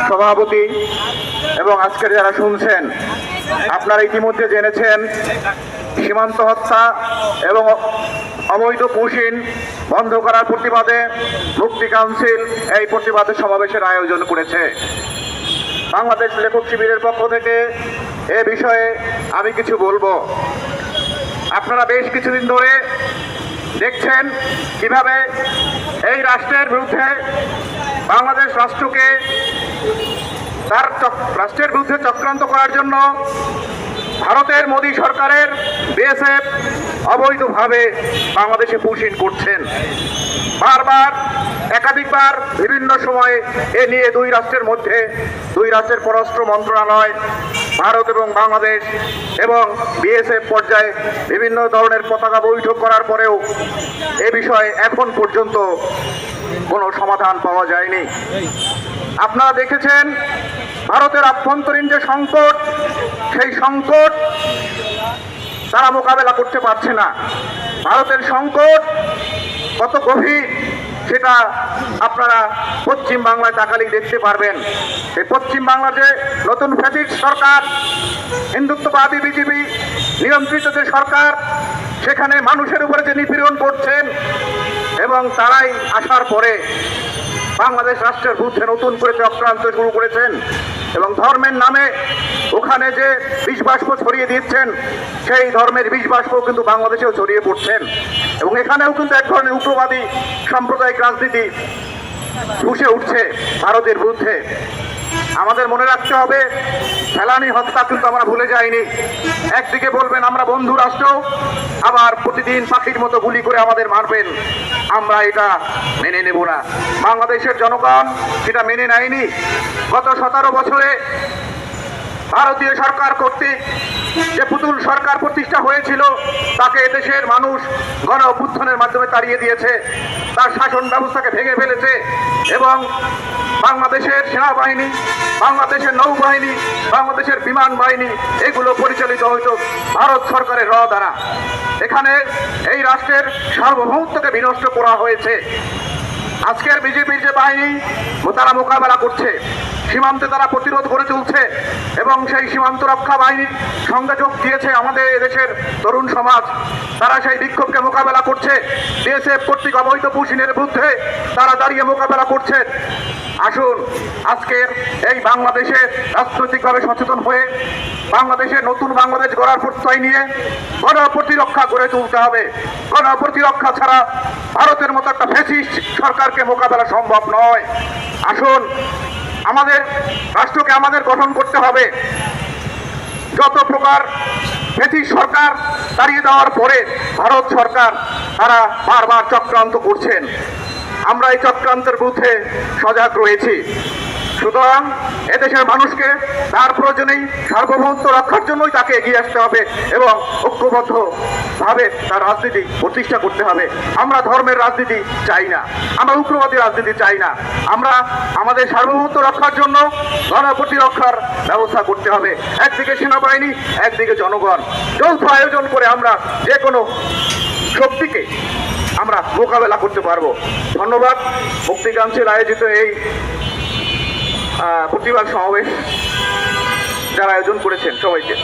সভাপতি এবং আজকের যারা শুনছেন, আপনারা ইতিমধ্যে জেনেছেন সীমান্ত হত্যা এবং অবৈধ পুশিন বন্ধ করার প্রতিবাদে মুক্তি কাউন্সিল এই প্রতিবাদের সমাবেশের আয়োজন করেছে। বাংলাদেশ লেখক শিবিরের পক্ষ থেকে এ বিষয়ে আমি কিছু বলবো। আপনারা বেশ কিছুদিন ধরে দেখছেন কিভাবে এই রাষ্ট্রের বিরুদ্ধে বাংলাদেশ রাষ্ট্রকে তার রাষ্ট্রের বিরুদ্ধে চক্রান্ত করার জন্য ভারতের মোদী সরকারের বিএসএফ অবৈধভাবে বাংলাদেশে পুশিন করছেন। বারবার একাধিকবার বিভিন্ন সময়ে এ নিয়ে দুই রাষ্ট্রের পররাষ্ট্র মন্ত্রণালয়, ভারত এবং বাংলাদেশ এবং বিএসএফ পর্যায়ে বিভিন্ন ধরনের পতাকা বৈঠক করার পরেও এ বিষয়ে এখন পর্যন্ত কোনো সমাধান পাওয়া যায়নি। আপনারা দেখেছেন ভারতের আভ্যন্তরীণ যে সংকট, সেই সংকট তারা মোকাবেলা করতে পারছে না। ভারতের সংকট কত গভীর সেটা আপনারা পশ্চিম বাংলায় তাকালেই দেখতে পারবেন। এই পশ্চিম বাংলার যে নতুন ফ্যাসিস্ট সরকার, হিন্দুত্ববাদী বিজেপি নিয়ন্ত্রিত যে সরকার, সেখানে মানুষের উপরে যে নিপীড়ন করছেন এবং তারাই আসার পরে বাংলাদেশ রাষ্ট্রের বিরুদ্ধে নতুন করে চক্রান্ত শুরু করেছেন এবং ধর্মের নামে ওখানে যে বিষবাষ্প ছড়িয়ে দিচ্ছেন, সেই ধর্মের বিষবাষ্প কিন্তু বাংলাদেশেও ছড়িয়ে পড়ছেন এবং এখানেও কিন্তু এক ধরনের উগ্রবাদী সাম্প্রদায়িক রাজনীতি ফুসে উঠছে ভারতের বিরুদ্ধে। আমাদের মনে রাখতে হবে, ফেলানি হত্যা কিন্তু আমরা ভুলে যাইনি। একদিকে বলবেন আমরা বন্ধু রাষ্ট্র, আবার প্রতিদিন পাখির মতো গুলি করে আমাদের মারবেন, আমরা এটা মেনে নেব না। বাংলাদেশের জনগণ সেটা মেনে নেয়নি। গত 17 বছরে ভারতীয় সরকার কর্তৃক যে পুতুল সরকার প্রতিষ্ঠা হয়েছিল, তাকে এদেশের মানুষ গণ অভ্যুত্থানের মাধ্যমে তাড়িয়ে দিয়েছে, তার শাসন ব্যবস্থাকে ভেঙে ফেলেছে এবং বাংলাদেশের সেনাবাহিনী, বাংলাদেশের নৌবাহিনী, বাংলাদেশের বিমান বাহিনী এগুলো পরিচালিত হইত ভারত সরকারের দ্বারা। এখানে এই রাষ্ট্রের সার্বভৌমত্বকে বিনষ্ট করা হয়েছে। আজকের বিজেপির যে বাহিনী তারা মোকাবেলা করছে, সীমান্তে তারা প্রতিরোধ করে চলছে এবং সেই সীমান্ত রক্ষা বাহিনীর সঙ্গে যোগ দিয়েছে আমাদের এদেশের তরুণ সমাজ। তারা সেই বিক্ষোভকে মোকাবেলা করছে। বিএসএফ কর্তৃক অবৈধ পুশিনের বিরুদ্ধে তারা দাঁড়িয়ে মোকাবেলা করছে। আসুন আজকের এই বাংলাদেশে রাজনৈতিকভাবে সচেতন হয়ে বাংলাদেশের নতুন বাংলাদেশ গড়ার প্রত্যয় নিয়ে গণপ্রতিরক্ষা গড়ে তুলতে হবে। গণপ্রতিরক্ষা ছাড়া ভারতের মতো একটা ফ্যাসিস্ট সরকারকে মোকাবেলা সম্ভব নয়। আসুন আমাদের রাষ্ট্রকে আমাদের গঠন করতে হবে। যত প্রকার ফ্যাসিস্ট সরকার তাড়িয়ে দেওয়ার পরে ভারত সরকার তারা বারবার চক্রান্ত করছেন। আমরা এই চক্রান্তের বিরুদ্ধে সজাগ রয়েছি। সুতরাং এদেশের মানুষকে তার প্রয়োজনেই সার্বভৌমত্ব রক্ষার জন্যই তাকে এগিয়ে আসতে হবে এবং ঐক্যবদ্ধভাবে তার রাজনীতি প্রতিষ্ঠা করতে হবে। আমরা ধর্মের রাজনীতি চাই না, আমরা উগ্রবাদী রাজনীতি চাই না। আমরা আমাদের সার্বভৌমত্ব রক্ষার জন্য গণপ্রতিরক্ষার ব্যবস্থা করতে হবে। একদিকে সেনাবাহিনী, একদিকে জনগণ, যৌথ আয়োজন করে আমরা যে কোনো শক্তিকে আমরা মোকাবেলা করতে পারবো। ধন্যবাদ মুক্তি কাউন্সিল আয়োজিত এই প্রতিবাদ সমাবেশ যারা আয়োজন করেছেন সবাইকে।